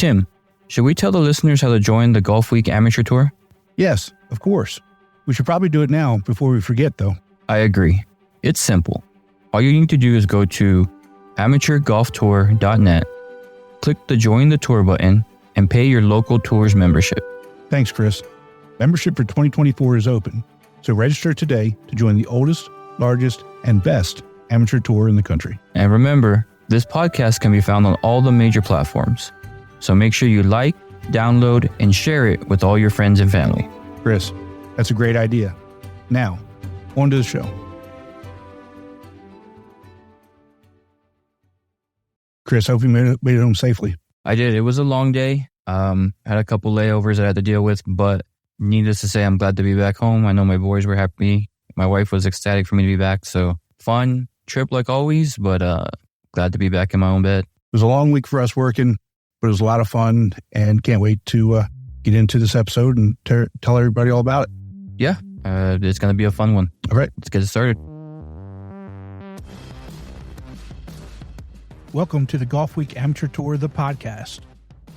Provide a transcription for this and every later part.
Tim, should we tell the listeners how to join the Golfweek Amateur Tour? Yes, of course. We should probably do it now before we forget, though. I agree. It's simple. All you need to do is go to amateurgolftour.net, click the Join the Tour button, and pay your local tour's membership. Thanks, Chris. Membership for 2024 is open, so register today to join the oldest, largest, and best amateur tour in the country. And remember, this podcast can be found on all the major platforms. So make sure you like, download, and share it with all your friends and family. Chris, that's a great idea. Now, on to the show. Chris, hope you made it home safely. I did. It was a long day. Had a couple layovers I had to deal with, but needless to say, I'm glad to be back home. I know my boys were happy. My wife was ecstatic for me to be back. So fun trip like always, but glad to be back in my own bed. It was a long week for us working, but it was a lot of fun, and can't wait to get into this episode and tell everybody all about it. Yeah, it's going to be a fun one. All right. Let's get it started. Welcome to the Golfweek Amateur Tour, the podcast.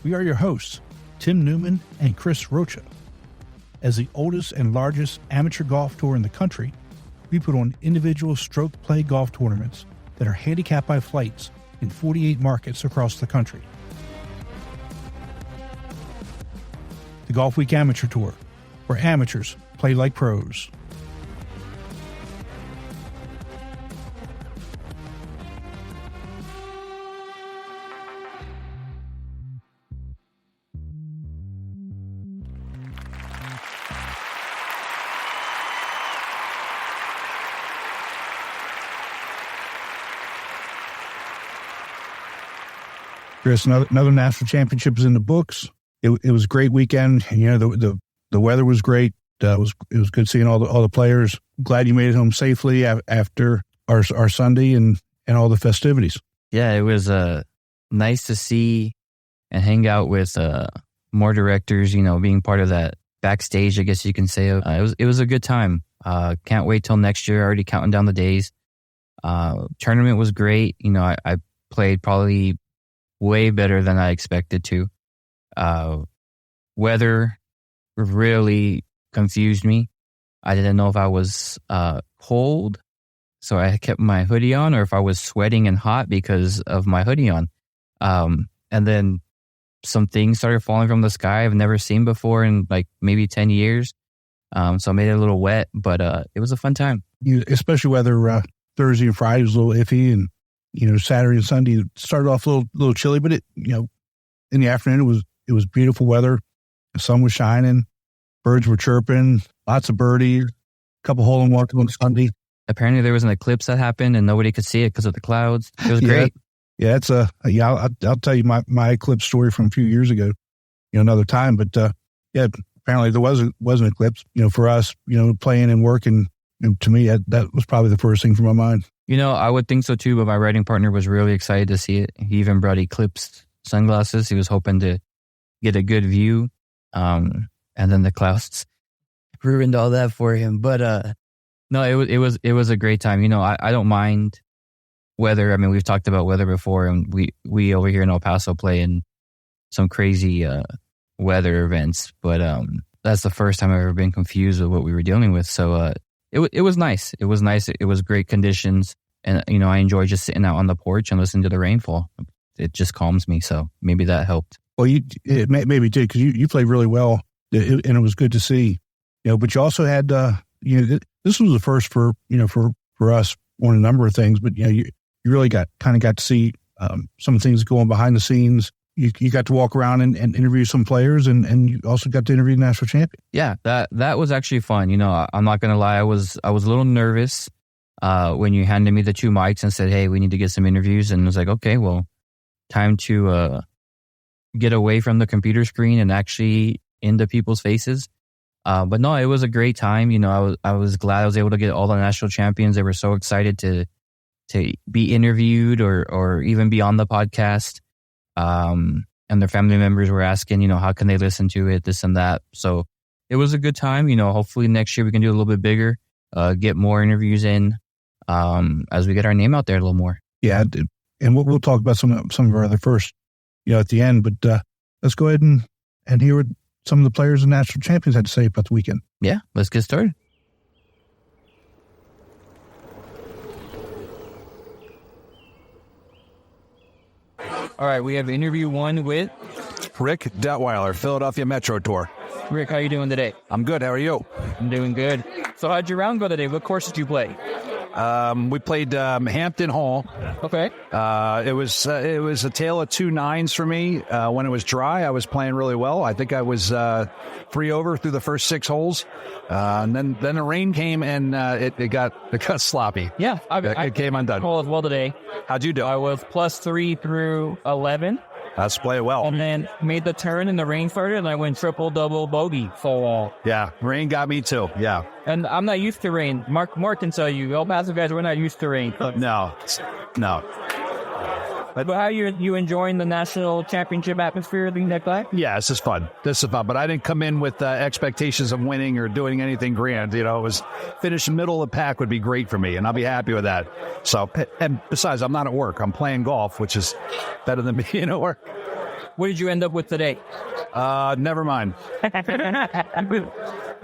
We are your hosts, Tim Newman and Chris Rocha. As the oldest and largest amateur golf tour in the country, we put on individual stroke play golf tournaments that are handicapped by flights in 48 markets across the country. The Golfweek Amateur Tour, where amateurs play like pros. Chris, another national championship is in the books. It was a great weekend. You know, the weather was great. It was good seeing all the players. Glad you made it home safely after our Sunday and all the festivities. Yeah, it was nice to see and hang out with more directors. You know, being part of that backstage, I guess you can say. It was a good time. Can't wait till next year. Already counting down the days. Tournament was great. You know, I played probably way better than I expected to. Weather really confused me. I didn't know if I was cold, so I kept my hoodie on, or if I was sweating and hot because of my hoodie on. And then some things started falling from the sky I've never seen before in like maybe 10 years. So I made it a little wet, but it was a fun time. Especially weather Thursday and Friday was a little iffy, and Saturday and Sunday started off a little chilly, but in the afternoon it was beautiful weather. The sun was shining, birds were chirping, lots of birdies, a couple hole-in-ones on Sunday. Apparently there was an eclipse that happened and nobody could see it because of the clouds. It was great. Yeah, it's I'll tell you my eclipse story from a few years ago, another time. But apparently there was an eclipse. For us, playing and working, and to me that was probably the first thing from my mind. I would think so too, but my riding partner was really excited to see it. He even brought eclipse sunglasses. He was hoping to get a good view. And then the clouds ruined all that for him. But no, it was a great time. I don't mind weather. I mean, we've talked about weather before, and we over here in El Paso play in some crazy weather events. But that's the first time I've ever been confused with what we were dealing with. So it was nice. It was nice. It was great conditions. And, I enjoy just sitting out on the porch and listening to the rainfall. It just calms me. So maybe that helped. Well, it maybe did, because you played really well, and it was good to see. But you also had, this was the first for us on a number of things. But you really got to see some things going behind the scenes. You got to walk around and interview some players, and you also got to interview the national champion. Yeah, that was actually fun. I'm not gonna lie, I was a little nervous when you handed me the two mics and said, "Hey, we need to get some interviews." And I was like, "Okay, well, time to get away from the computer screen and actually into people's faces." But no, it was a great time. I was glad I was able to get all the national champions. They were so excited to be interviewed or even be on the podcast. And their family members were asking, how can they listen to it, this and that. So it was a good time. Hopefully next year we can do a little bit bigger, get more interviews in, as we get our name out there a little more. Yeah. And we'll talk about some of our other first, at the end, but let's go ahead and hear what some of the players and national champions had to say about the weekend. Yeah, let's get started. All right, we have interview 1 with Rick Detweiler, Philadelphia Metro Tour. Rick. How you doing today? I'm good. How are you? I'm doing good. So how'd your round go today? What course did you play? We played Hampton Hall. Okay. It was a tale of 2 9s for me. When it was dry, I was playing really well. I think I was 3 over through the first 6 holes, and then the rain came and it got sloppy. Yeah, it came undone. Hole as well today. How'd you do? I was +3 through 11. Let's play well. And then made the turn and the rain started and I went triple, double, bogey. So, yeah, rain got me too. Yeah. And I'm not used to rain. Mark can tell you, El Paso guys, we're not used to rain. No. But how you enjoying the national championship atmosphere being that guy? Yeah, this is fun. But I didn't come in with expectations of winning or doing anything grand. It was finish middle of the pack would be great for me, and I'll be happy with that. So, and besides, I'm not at work. I'm playing golf, which is better than being at work. What did you end up with today? Never mind.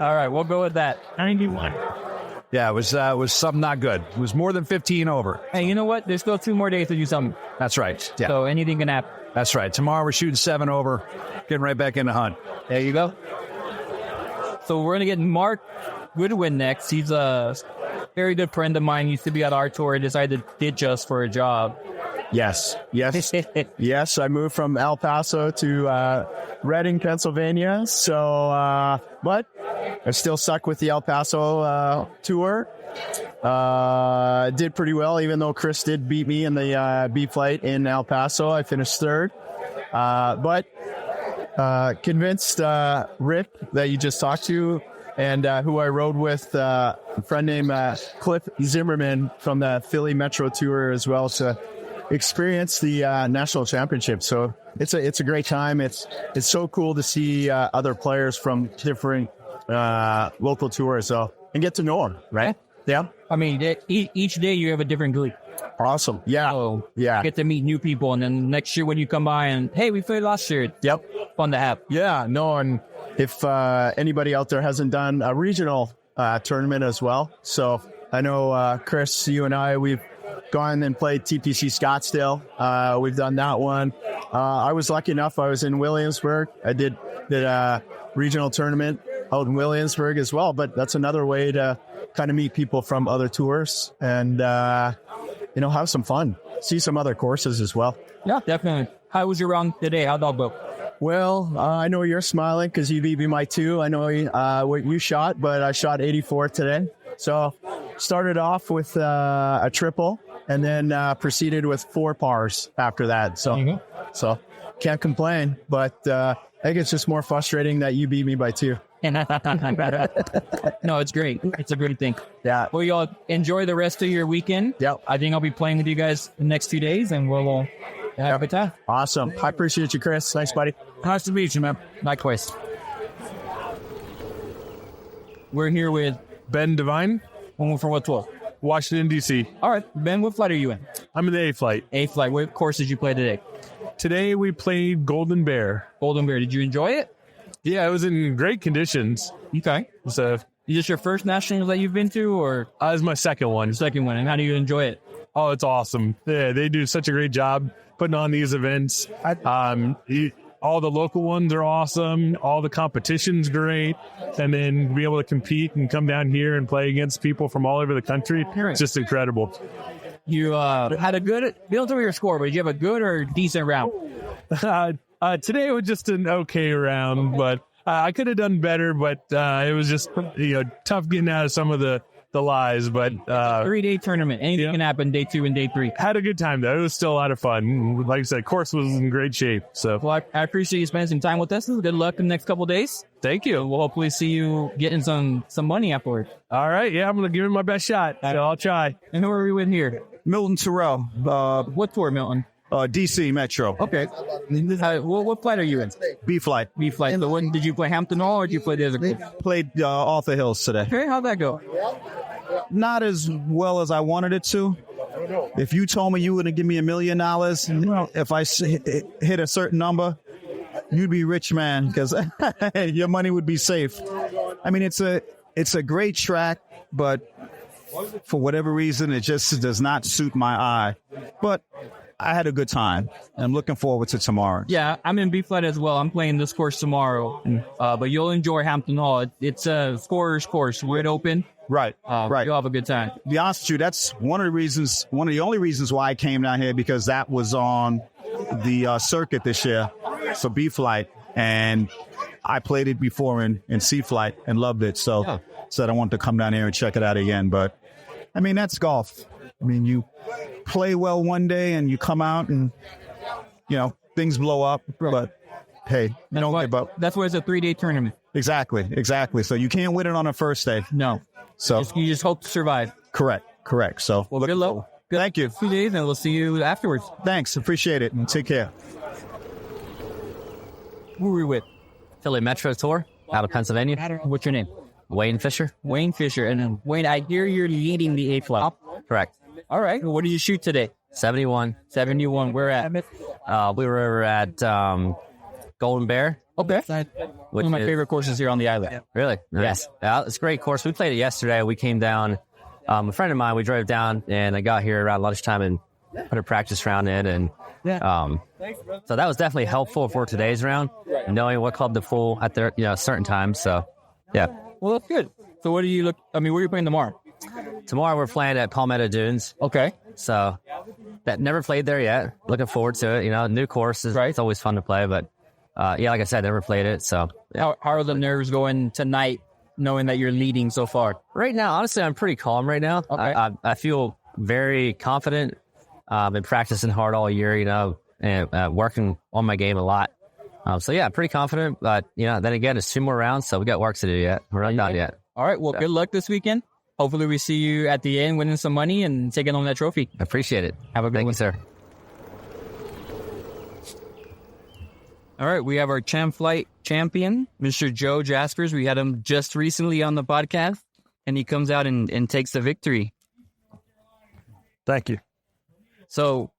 All right, we'll go with that. 91. Yeah, it was something not good. It was more than 15 over. Hey, you know what? There's still 2 more days to do something. That's right. Yeah. So anything can happen. That's right. Tomorrow we're shooting 7 over, getting right back in the hunt. There you go. So we're going to get Mark Goodwin next. He's a very good friend of mine. Used to be at our tour. Decided to ditch us for a job. Yes. Yes, I moved from El Paso to Reading, Pennsylvania. So, but I still stuck with the El Paso tour. Did pretty well, even though Chris did beat me in the B flight in El Paso. I finished 3rd. But convinced Rick that you just talked to and who I rode with, a friend named Cliff Zimmerman from the Philly Metro Tour as well, to experience the national championship. So it's a great time. It's so cool to see other players from different local tours, and get to know them, right? Yeah. I mean, each day you have a different group. Awesome. Yeah. So yeah. Get to meet new people, and then next year when you come by and hey, we played last year. Yep. Fun to have. Yeah. No, and if anybody out there hasn't done a regional tournament as well, so I know Chris, you and I, we've gone and played TPC Scottsdale. We've done that one. I was lucky enough. I was in Williamsburg. I did a regional tournament out in Williamsburg as well. But that's another way to kind of meet people from other tours and have some fun. See some other courses as well. Yeah, definitely. How was your round today? How'd that go? Well, I know you're smiling because you beat me by 2. I know what you shot, but I shot 84 today. So started off with a triple and then proceeded with 4 pars after that. So can't complain, but I think it's just more frustrating that you beat me by 2. No, it's great. It's a great thing. Yeah. Well, y'all enjoy the rest of your weekend. Yep. I think I'll be playing with you guys the next 2 days, and we'll have a good time. Awesome. I appreciate you, Chris. Thanks, buddy. Nice to meet you, man. Likewise. We're here with Ben Devine, from what tour? Washington, D.C. All right, Ben, what flight are you in? I'm in the A flight. A flight. What course did you play today? Today we played Golden Bear. Golden Bear. Did you enjoy it? Yeah, it was in great conditions. Okay. So, is this your first nationals that you've been to, or? It was my second one. Second one. And how do you enjoy it? Oh, it's awesome. Yeah, they do such a great job putting on these events. All the local ones are awesome. All the competition's great. And then be able to compete and come down here and play against people from all over the country. It's just incredible. You had a good, you don't tell me your score, but did you have a good or decent round? Today was just an okay round, but I could have done better, but it was just tough getting out of some of the lies. But 3-day tournament, anything can happen day 2 and day 3. Had a good time though. It was still a lot of fun. Like I said, course was in great shape. So well, I appreciate you spending some time with us. Good luck in the next couple of days. Thank you. We'll hopefully see you getting some money afterwards. All right, yeah, I'm gonna give it my best shot. So I'll try. And who are we with here? Milton Terrell. What tour, Milton? DC Metro. Okay. What flight are you in? B flight. B flight. So when did you play Hampton Hall or did you play the other course? Played Arthur Hills today. Okay, how'd that go? Not as well as I wanted it to. If you told me you were going to give me $1 million, if I hit a certain number, you'd be rich, man, because your money would be safe. I mean, it's a great track, but for whatever reason, it just does not suit my eye. But I had a good time. I'm looking forward to tomorrow. Yeah, I'm in B-flat as well. I'm playing this course tomorrow, but you'll enjoy Hampton Hall. It's a scorer's course, wide open. Right. You'll have a good time. To be honest with you, that's one of the only reasons why I came down here, because that was on the circuit this year for B-flight, and I played it before in C-flight and loved it. So said I wanted to come down here and check it out again. But I mean, that's golf. I mean, you play well one day and you come out and, things blow up. But hey, That's why it's a 3-day tournament. Exactly. So you can't win it on the first day. No. So you just hope to survive. Correct. So Well, good luck. Thank you. 2 days, and we'll see you afterwards. Thanks. Appreciate it. And take care. Who are we with? Philly Metro Tour out of Pennsylvania. What's your name? Wayne Fisher. Wayne Fisher. And Wayne, I hear you're leading the A-flat. Correct. All right. What did you shoot today? 71. 71. Where at? We were at Golden Bear. Okay. One of my favorite courses here on the island. Really? Nice. Yeah, it's a great course. We played it yesterday. We came down. A friend of mine, we drove down, and I got here around lunchtime and put a practice round in. And so that was definitely helpful for today's round, knowing what club to pull at their certain times. So, yeah. Well, that's good. So where are you playing tomorrow? Tomorrow we're playing at Palmetto Dunes. Okay. So that never played there yet. Looking forward to it. New courses. Right. It's always fun to play, but like I said, never played it. So how are the nerves going tonight, knowing that you're leading so far? Right now, honestly, I'm pretty calm right now. Okay. I feel very confident. Been practicing hard all year, and working on my game a lot. So yeah, pretty confident. But then again, it's 2 more rounds, so we got work to do yet. We're not done yet. All right. Well, good luck this weekend. Hopefully, we see you at the end winning some money and taking home that trophy. Appreciate it. Have a good one, sir. All right, we have our Champ Flight champion, Mr. Joe Jaspers. We had him just recently on the podcast, and he comes out and takes the victory. Thank you. So,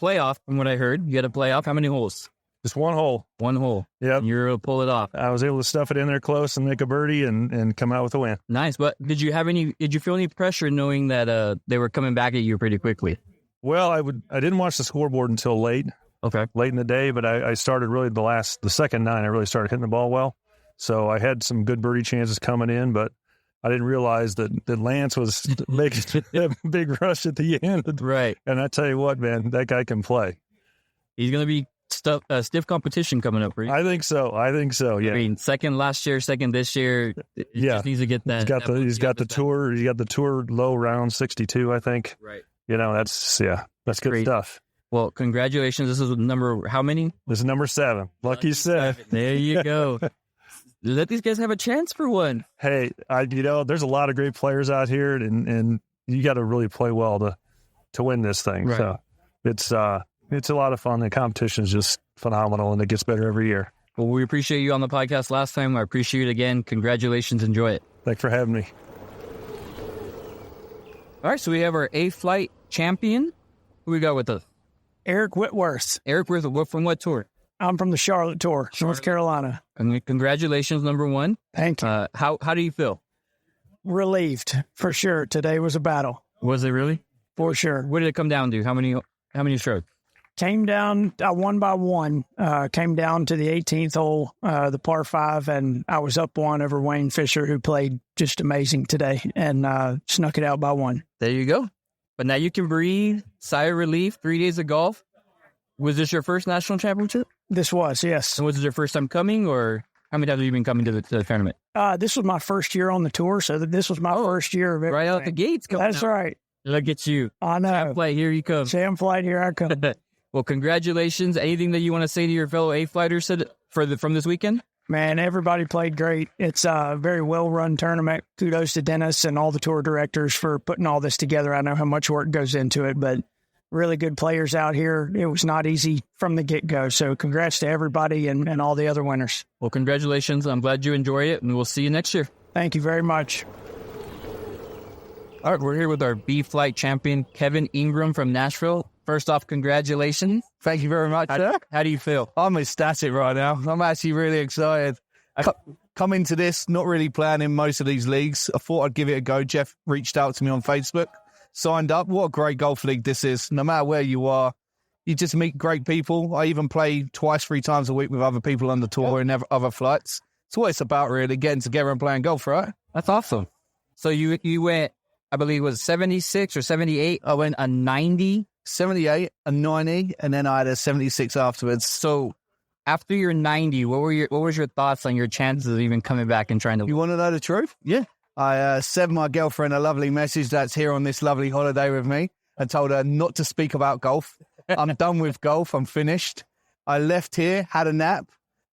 playoff, from what I heard, you had a playoff. How many holes? Just one hole. One hole. Yep. You're able to pull it off. I was able to stuff it in there close and make a birdie and come out with a win. Nice. But did you feel any pressure knowing that they were coming back at you pretty quickly? Well, I didn't watch the scoreboard until late. Okay. Late in the day, but I started really the second 9, I really started hitting the ball well. So I had some good birdie chances coming in, but I didn't realize that Lance was making a big rush at the end. Right. And I tell you what, man, that guy can play. He's going to be stiff competition coming up for you. I think so. Yeah. I mean, second last year, second this year. He just needs to get that. He's got the tour. He got the tour low round 62, I think. Right. That's good Great stuff. Well, congratulations. This is number, how many? This is number 7. Lucky 7. There you go. Let these guys have a chance for one. Hey, there's a lot of great players out here, and you got to really play well to win this thing. Right. So it's a lot of fun. The competition is just phenomenal, and it gets better every year. Well, we appreciate you on the podcast last time. I appreciate it again. Congratulations. Enjoy it. Thanks for having me. All right, so we have our A-Flight champion. Who we got with us? Eric Whitworth. Eric Whitworth, from what tour? I'm from the Charlotte Tour, North Carolina. Congratulations, number 1. Thank you. How do you feel? Relieved, for sure. Today was a battle. Was it really? For sure. What did it come down to? How many strokes? Came down, I won by 1. Came down to the 18th hole, the par 5, and I was up 1 over Wayne Fisher, who played just amazing today, and snuck it out by 1. There you go. But now you can breathe, sigh of relief, 3 days of golf. Was this your first national championship? This was, yes. And was it your first time coming, or how many times have you been coming to the tournament? This was my first year on the tour, so this was my first year of everything. Right out the gates. That's right. Look at you. I know. Champ Flight, here you come. Champ Flight, here I come. Well, congratulations. Anything that you want to say to your fellow A-Flighters from this weekend? Man, everybody played great. It's a very well-run tournament. Kudos to Dennis and all the tour directors for putting all this together. I know how much work goes into it, but really good players out here. It was not easy from the get-go. So congrats to everybody and all the other winners. Well, congratulations. I'm glad you enjoy it, and we'll see you next year. Thank you very much. All right, we're here with our B-Flight champion, Kevin Ingram from Nashville. First off, congratulations. Thank you very much, sir. How do you feel? I'm ecstatic right now. I'm actually really excited. Come into this, not really planning most of these leagues. I thought I'd give it a go. Jeff reached out to me on Facebook, signed up. What a great golf league this is. No matter where you are, you just meet great people. I even play 2-3 times a week with other people on the tour and other flights. It's what it's about, really, getting together and playing golf, right? That's awesome. So you went, I believe it was 76 or 78. I went a 90. 78, a 90, and then I had a 76 afterwards. So after your 90, what was your thoughts on your chances of even coming back and trying to... You want to know the truth? Yeah. I sent my girlfriend a lovely message that's here on this lovely holiday with me and told her not to speak about golf. I'm done with golf. I'm finished. I left here, had a nap,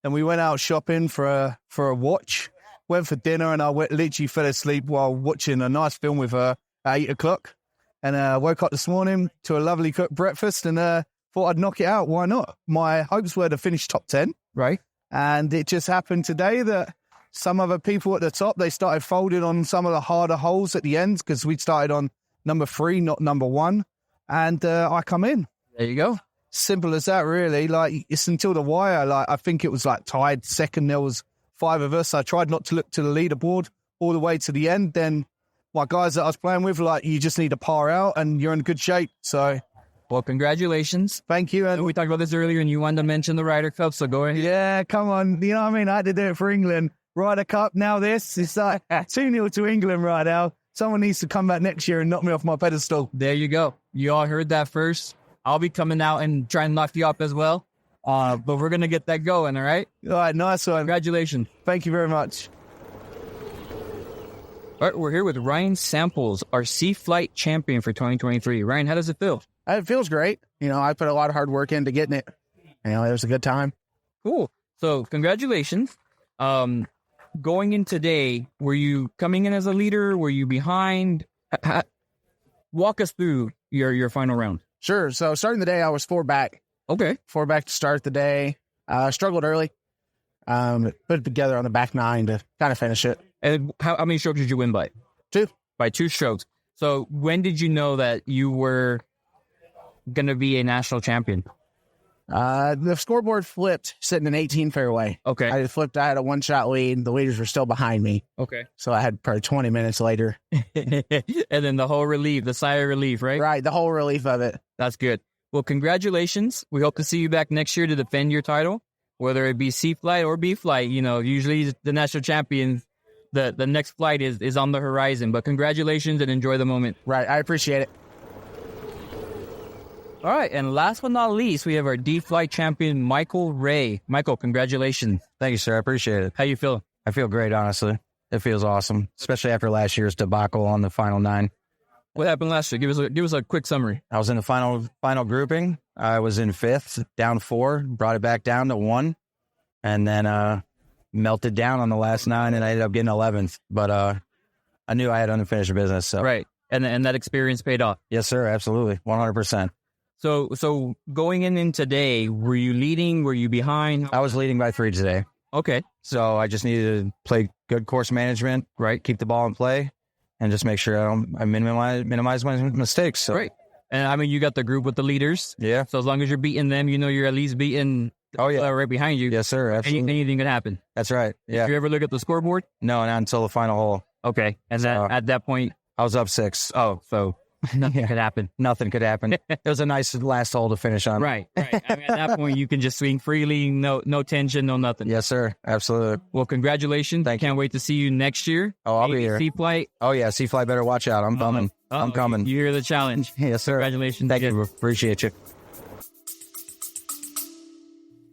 and we went out shopping for a watch. Went for dinner, and I literally fell asleep while watching a nice film with her at 8 o'clock. And woke up this morning to a lovely cooked breakfast and thought I'd knock it out. Why not? My hopes were to finish top 10. Right. And it just happened today that some other people at the top, they started folding on some of the harder holes at the end because we started on number 3, not number 1. And I come in. There you go. Simple as that, really. Like, it's until the wire. Like, I think it was like tied second. There was 5 of us. I tried not to look to the leaderboard all the way to the end. Then my guys that I was playing with, like, you just need to par out and you're in good shape. So, well, congratulations. Thank you. And we talked about this earlier and you wanted to mention the Ryder Cup, so go ahead. Yeah, come on. You know what I mean? I had to do it for England. Ryder Cup, now this. It's like 2-0 to England right now. Someone needs to come back next year and knock me off my pedestal. There you go. You all heard that first. I'll be coming out and trying to knock you up as well. But we're going to get that going, all right? All right, nice one. Congratulations. Thank you very much. All right, we're here with Ryan Samples, our Sea Flight champion for 2023. Ryan, how does it feel? It feels great. You know, I put a lot of hard work into getting it. You know, it was a good time. Cool. So, congratulations. Going in today, were you coming in as a leader? Were you behind? Walk us through your final round. Sure. So, starting the day, I was 4 back. Okay. 4 back to start the day. Struggled early. Put it together on the back 9 to kind of finish it. And how many strokes did you win by? 2. By 2 strokes. So when did you know that you were going to be a national champion? The scoreboard flipped sitting in 18 fairway. Okay. I flipped. I had a 1-shot lead. The leaders were still behind me. Okay. So I had probably 20 minutes later. And then the whole relief, the sigh of relief, right? Right. The whole relief of it. That's good. Well, congratulations. We hope to see you back next year to defend your title, whether it be C flight or B flight. You know, usually the national champions, the next flight is on the horizon. But congratulations and enjoy the moment. Right. I appreciate it. All right. And last but not least, we have our D flight champion, Michael Ray. Michael, congratulations. Thank you, sir. I appreciate it. How you feel? I feel great, honestly. It feels awesome, especially after last year's debacle on the final 9. What happened last year? Give us a quick summary. I was in the final grouping. I was in 5th, down 4, brought it back down to 1, and then melted down on the last 9, and I ended up getting 11th. But I knew I had unfinished business. So. Right, and that experience paid off. Yes, sir. Absolutely, 100%. So going in today, were you leading? Were you behind? I was leading by 3 today. Okay. So I just needed to play good course management, right? Keep the ball in play. And just make sure I minimize my mistakes. So. Right. And I mean, you got the group with the leaders. Yeah. So as long as you're beating them, you know you're at least beating right behind you. Yes, sir. Absolutely. Anything could happen. That's right. Yeah. Did you ever look at the scoreboard? No, not until the final hole. Okay. And at that point, I was up 6. Oh, so nothing could happen. Nothing could happen. It was a nice last hole to finish on. Right. I mean, at that point, you can just swing freely, no tension, no nothing. Yes, sir. Absolutely. Well, congratulations. Thank you. Can't wait to see you next year. Oh, I'll be here. Sea flight. Oh, yeah. Sea flight better watch out. I'm coming. I'm coming. You hear the challenge. Yes, sir. Congratulations. Thank you. Appreciate you.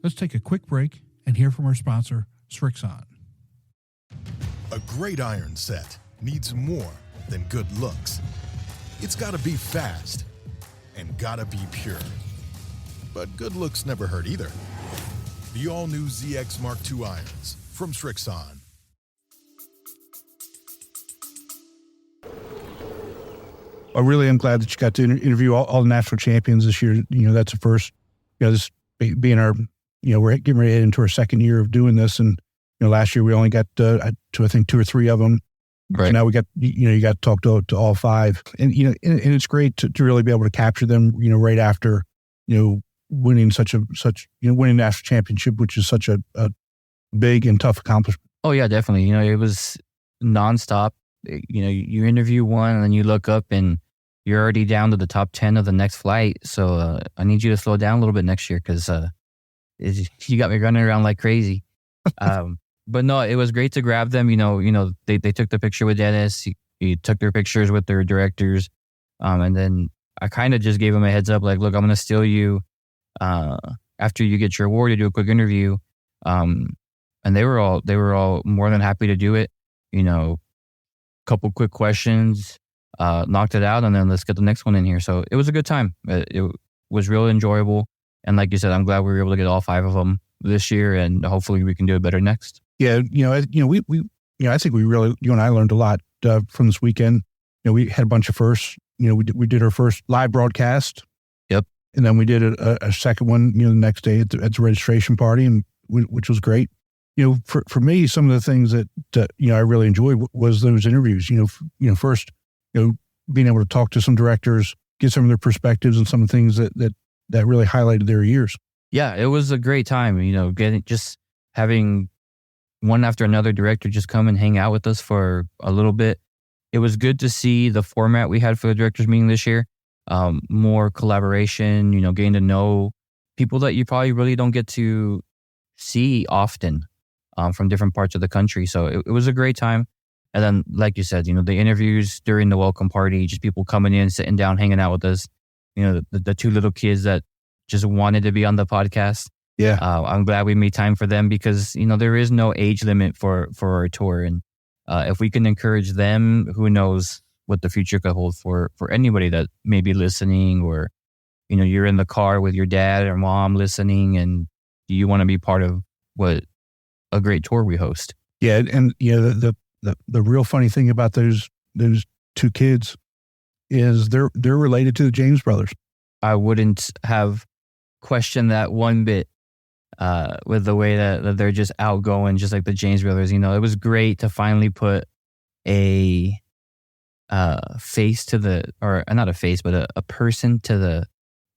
Let's take a quick break and hear from our sponsor, Srixon. A great iron set needs more than good looks. It's got to be fast and got to be pure. But good looks never hurt either. The all-new ZX Mark II irons from Srixon. I really am glad that you got to interview all the national champions this year. You know, that's the first, this being our, we're getting ready to head into our 2nd year of doing this. And, last year we only got to, I think, 2 or 3 of them. Right. So now we got, you got to talk to all 5. And, and it's great to really be able to capture them, right after, winning winning national championship, which is such a big and tough accomplishment. Oh yeah, definitely. It was nonstop. You interview one and then you look up and you're already down to the top 10 of the next flight. So I need you to slow down a little bit next year because you got me running around like crazy. But no, it was great to grab them. They took the picture with Dennis. He took their pictures with their directors. And then I kind of just gave him a heads up, like, look, I'm going to steal you after you get your award to do a quick interview. And they were all more than happy to do it. Couple quick questions, knocked it out, and then let's get the next one in here. So it was a good time. It was really enjoyable. And like you said, I'm glad we were able to get all 5 of them this year, and hopefully we can do it better next. Yeah, I think you and I learned a lot from this weekend. We had a bunch of firsts. We did our first live broadcast. Yep. And then we did a second one, the next day at the registration party, and which was great. For me, some of the things that I really enjoyed was those interviews. First, being able to talk to some directors, get some of their perspectives and some of the things that really highlighted their years. Yeah, it was a great time. Having one after another director just come and hang out with us for a little bit. It was good to see the format we had for the directors meeting this year. More collaboration, getting to know people that you probably really don't get to see often from different parts of the country. So it was a great time. And then, like you said, the interviews during the welcome party, just people coming in, sitting down, hanging out with us. The 2 little kids that just wanted to be on the podcast. Yeah. I'm glad we made time for them because, there is no age limit for our tour. And if we can encourage them, who knows what the future could hold for anybody that may be listening, or, you're in the car with your dad or mom listening and you want to be part of what a great tour we host. Yeah. And, the real funny thing about those 2 kids is they're related to the James brothers. I wouldn't have questioned that one bit with the way that they're just outgoing, just like the James brothers. It was great to finally put a face to or not a face, but a person to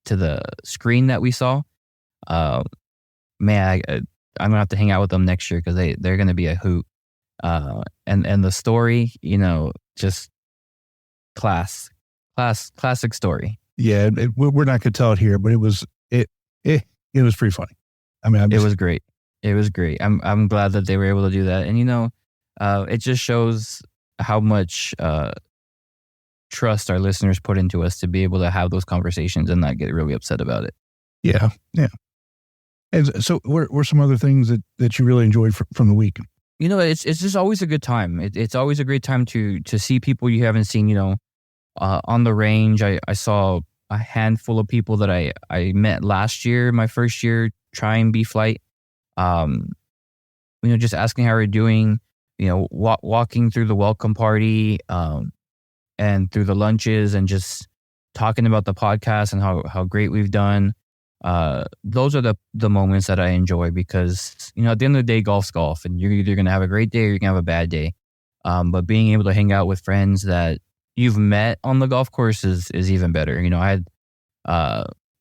the screen that we saw. Man, I'm gonna have to hang out with them next year because they're gonna be a hoot. And the story, just classic story. Yeah, we're not gonna tell it here, but it was pretty funny. I mean, it was great. It was great. I'm glad that they were able to do that, and it just shows how much trust our listeners put into us to be able to have those conversations and not get really upset about it. Yeah, yeah. And so, what were some other things that you really enjoyed from the week? It's just always a good time. It's always a great time to see people you haven't seen. On the range, I saw a handful of people that I met last year, my first year trying B-Flight. Just asking how you're doing. Walking through the welcome party, and through the lunches, and just talking about the podcast and how great we've done. Those are the moments that I enjoy because, at the end of the day, golf's golf, and you're either going to have a great day or you're going to have a bad day. But being able to hang out with friends that you've met on the golf course is even better. I had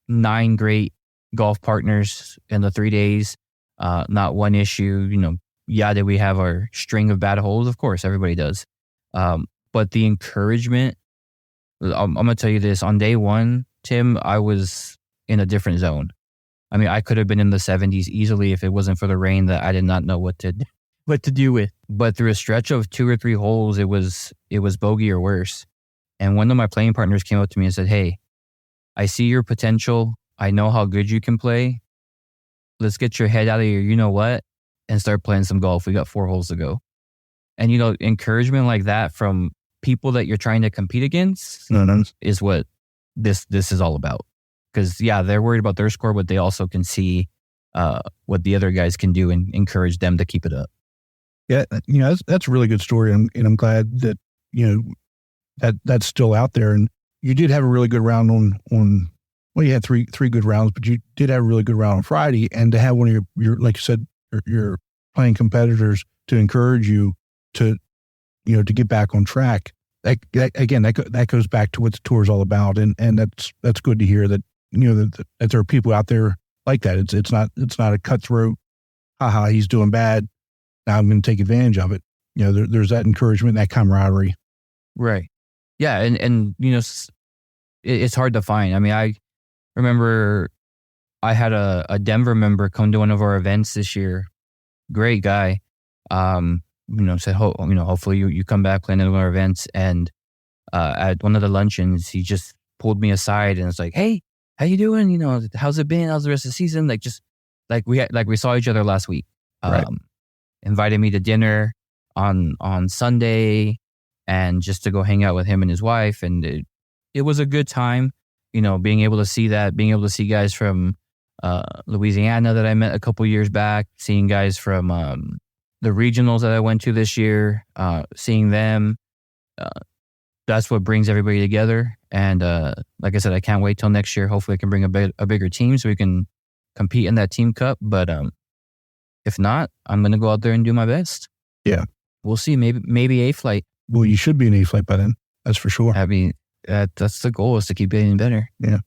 9 great golf partners in the 3 days, not one issue. Did we have our string of bad holes? Of course, everybody does. But the encouragement, I'm going to tell you this, on day 1, Tim, I was in a different zone. I mean, I could have been in the 70s easily if it wasn't for the rain that I did not know what to do with. But through a stretch of 2 or 3 holes, it was bogey or worse. And one of my playing partners came up to me and said, "Hey, I see your potential. I know how good you can play. Let's get your head out of your you-know-what and start playing some golf. We got 4 holes to go." And, encouragement like that from people that you're trying to compete against is what this is all about. Because, yeah, they're worried about their score, but they also can see what the other guys can do and encourage them to keep it up. Yeah, that's a really good story, and I'm glad that that's still out there. And you did have a really good round on. Well, you had three good rounds, but you did have a really good round on Friday, and to have one of your like you said, your playing competitors to encourage you to get back on track. That goes back to what the tour is all about, and that's good to hear that that there are people out there like that. It's not a cutthroat, haha, he's doing bad, now I'm going to take advantage of it. There's that encouragement, that camaraderie. Right. Yeah. And it's hard to find. I mean, I remember I had a Denver member come to one of our events this year. Great guy. Said, hopefully you come back, play one of our events. And at one of the luncheons, he just pulled me aside and was like, "Hey, how you doing? How's it been? How's the rest of the season?" Like, just like we saw each other last week. Right. Invited me to dinner on Sunday, and just to go hang out with him and his wife. And it was a good time, being able to see guys from Louisiana that I met a couple years back, seeing guys from the regionals that I went to this year, seeing them. That's what brings everybody together. And like I said, I can't wait till next year. Hopefully I can bring a bigger team so we can compete in that team cup. But if not, I'm going to go out there and do my best. Yeah. We'll see. Maybe A flight. Well, you should be an A flight by then. That's for sure. I mean, that's the goal, is to keep getting better. Yeah.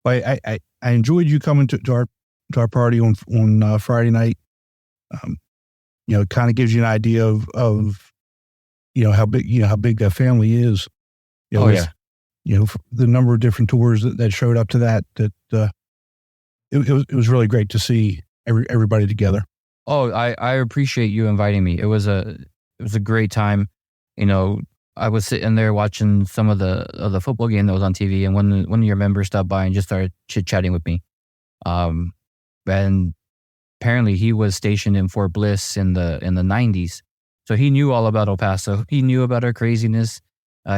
Well, I enjoyed you coming to our party on Friday night. It kind of gives you an idea of how big that family is. The number of different tours that showed up to that it was really great to see everybody together. Oh, I appreciate you inviting me. It was a great time. I was sitting there watching some of the football game that was on TV, and one of your members stopped by and just started chit-chatting with me. And apparently he was stationed in Fort Bliss in the 90s. So he knew all about El Paso. He knew about our craziness.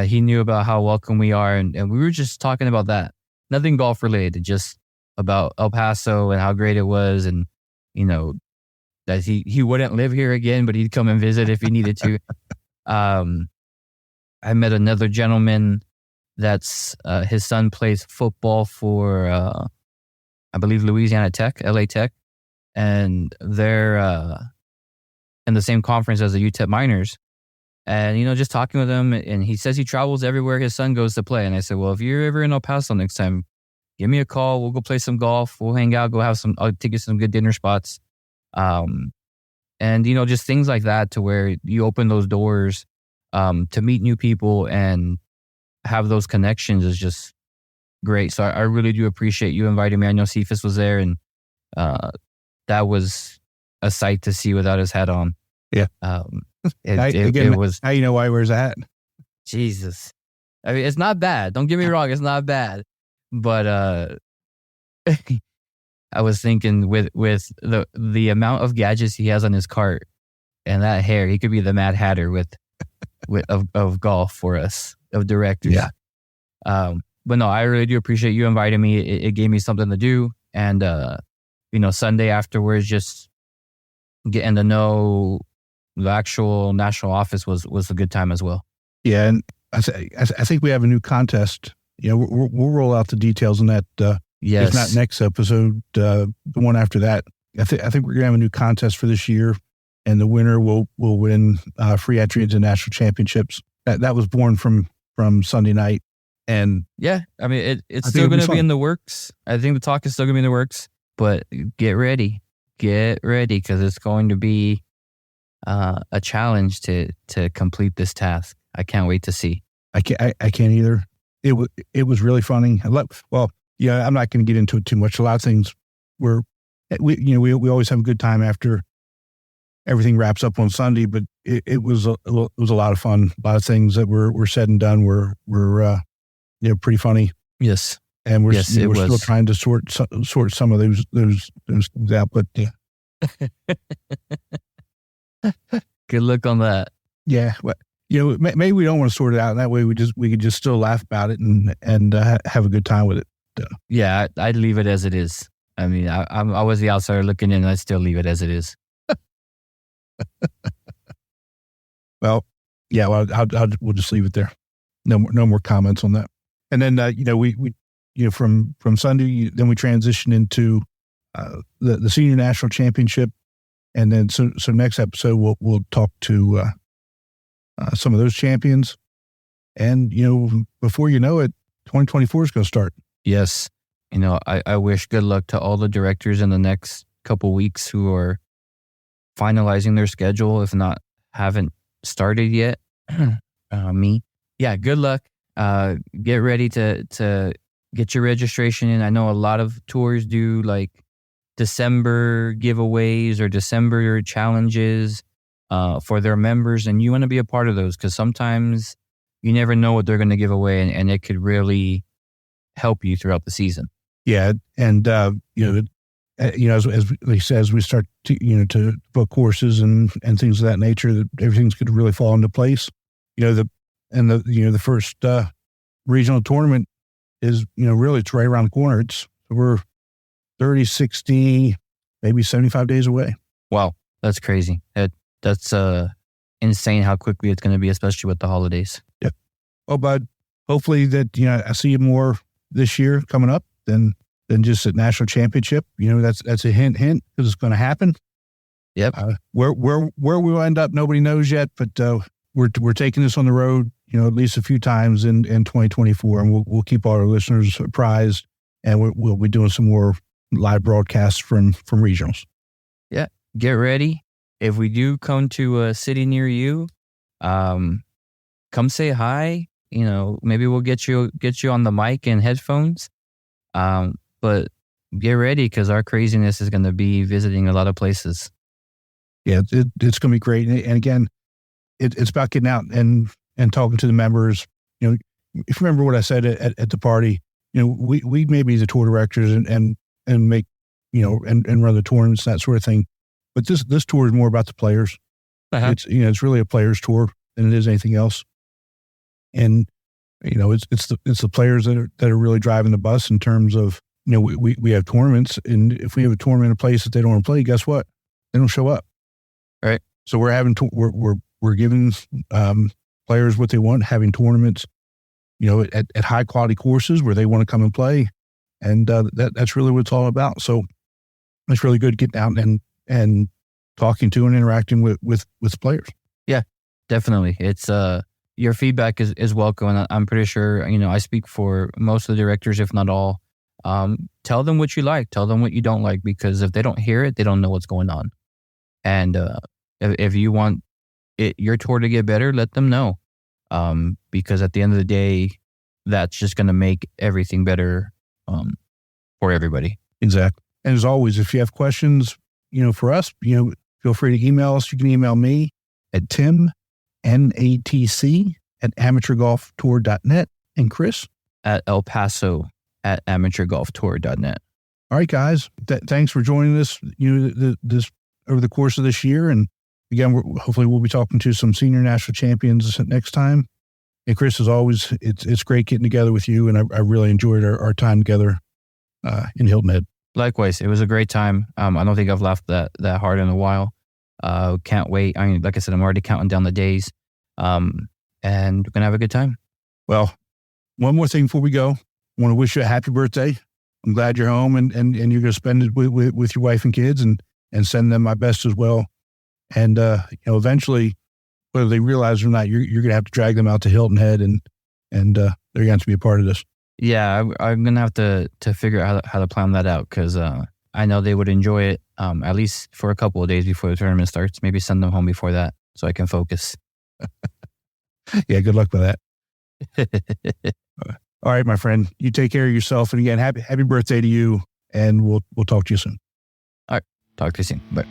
He knew about how welcome we are. And we were just talking about that. Nothing golf related, just about El Paso and how great it was. And, that he wouldn't live here again, but he'd come and visit if he needed to. I met another gentleman that's his son plays football for, I believe, Louisiana Tech, LA Tech. And they're in the same conference as the UTEP Miners. And, just talking with him, and he says he travels everywhere his son goes to play. And I said, well, if you're ever in El Paso next time, give me a call. We'll go play some golf. We'll hang out, I'll take you some good dinner spots. And, just things like that, to where you open those doors to meet new people and have those connections is just great. So I really do appreciate you inviting me. I know Cephas was there, and that was a sight to see without his hat on. Yeah. It was. How you know why he wears a hat? Jesus. I mean, it's not bad. Don't get me wrong. It's not bad. But I was thinking with the amount of gadgets he has on his cart and that hair, he could be the Mad Hatter of golf for us, of directors. Yeah. But no, I really do appreciate you inviting me. It gave me something to do. And, Sunday afterwards, just getting to know the actual national office was a good time as well. Yeah. And I think we have a new contest. We'll roll out the details on that. Yes. If not next episode, the one after that. I think we're going to have a new contest for this year, and the winner will win free entry into national championships. That was born from Sunday night. And yeah, I mean, it's still going to be in the works. I think the talk is still going to be in the works, but get ready, because it's going to be a challenge to complete this task. I can't wait to see. I can't either. It was really funny. I'm not going to get into it too much. A lot of things we always have a good time after everything wraps up on Sunday, but it was a lot of fun. A lot of things that were said and done were pretty funny. Yes. And we're still trying to sort some of those things out, but yeah. Good luck on that. Yeah. But, maybe we don't want to sort it out. And that way we could just still laugh about it and have a good time with it. Yeah. I'd leave it as it is. I mean, I was the outsider looking in, and I'd still leave it as it is. Well, yeah, we'll just leave it there. No more comments on that. And then, we from Sunday, then we transition into the senior national championship. And then, so next episode, we'll talk to some of those champions. And, before you know it, 2024 is going to start. Yes. I wish good luck to all the directors in the next couple weeks who are finalizing their schedule, if not haven't started yet. Me. Yeah, good luck. Get ready to get your registration in. I know a lot of tours do like December giveaways or December challenges for their members, and you want to be a part of those because sometimes you never know what they're going to give away, and it could really help you throughout the season. Yeah, and as Lee says, we start to book courses and things of that nature, that everything's going to really fall into place. The first regional tournament is really it's right around the corner. We're 30, 60, maybe 75 days away. Wow, that's crazy. That's insane how quickly it's going to be, especially with the holidays. Yep. Well, bud, hopefully that I see you more this year coming up than just at national championship. That's a hint because it's going to happen. Yep. Where we'll end up, nobody knows yet, but we're taking this on the road, at least a few times in 2024, and we'll keep all our listeners apprised, and we'll be doing some more live broadcasts from regionals. Yeah. Get ready. If we do come to a city near you, come say hi. Maybe we'll get you on the mic and headphones. But get ready because our craziness is going to be visiting a lot of places. Yeah, it's going to be great. And again, it's about getting out and talking to the members. If you remember what I said at the party, we may be the tour directors and make, and run the tournaments, that sort of thing. But this tour is more about the players. Uh-huh. It's really a players tour than it is anything else. And, it's the players that are really driving the bus in terms of, we have tournaments, and if we have a tournament in a place that they don't want to play, guess what? They don't show up. Right. So we're giving players what they want, having tournaments, at high quality courses where they want to come and play. And that's really what it's all about. So it's really good getting out and talking to and interacting with players. Yeah, definitely. It's your feedback is welcome. And I'm pretty sure, I speak for most of the directors, if not all. Tell them what you like, tell them what you don't like, because if they don't hear it, they don't know what's going on. And if you want your tour to get better, let them know. Because at the end of the day, that's just going to make everything better for everybody. Exactly. And as always, if you have questions, for us, feel free to email us. You can email me at TimNATC at amateurgolftour.net and Chris at elpaso at amateurgolftour.net. All right, guys. Thanks for joining us, this over the course of this year. And again, hopefully we'll be talking to some senior national champions next time. And Chris, as always, it's great getting together with you. And I really enjoyed our time together in Hilton Head. Likewise. It was a great time. I don't think I've laughed that hard in a while. Can't wait. I mean, like I said, I'm already counting down the days. And we're going to have a good time. Well, one more thing before we go. I want to wish you a happy birthday. I'm glad you're home and you're going to spend it with your wife and kids and send them my best as well. And, eventually, whether they realize it or not, you're going to have to drag them out to Hilton Head and they're going to have to be a part of this. Yeah, I'm going to have to figure out how to plan that out because I know they would enjoy it at least for a couple of days before the tournament starts. Maybe send them home before that so I can focus. Yeah, good luck with that. All right, my friend. You take care of yourself. And again, happy birthday to you. And we'll talk to you soon. All right. Talk to you soon. Bye.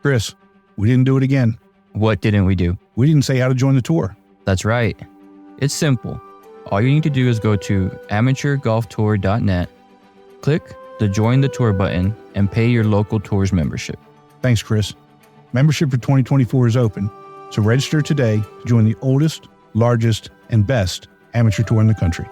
Chris, we didn't do it again. What didn't we do? We didn't say how to join the tour. That's right. It's simple. All you need to do is go to amateurgolftour.net, click the Join the Tour button, and pay your local tour's membership. Thanks, Chris. Membership for 2024 is open, so register today to join the oldest, largest, and best amateur tour in the country.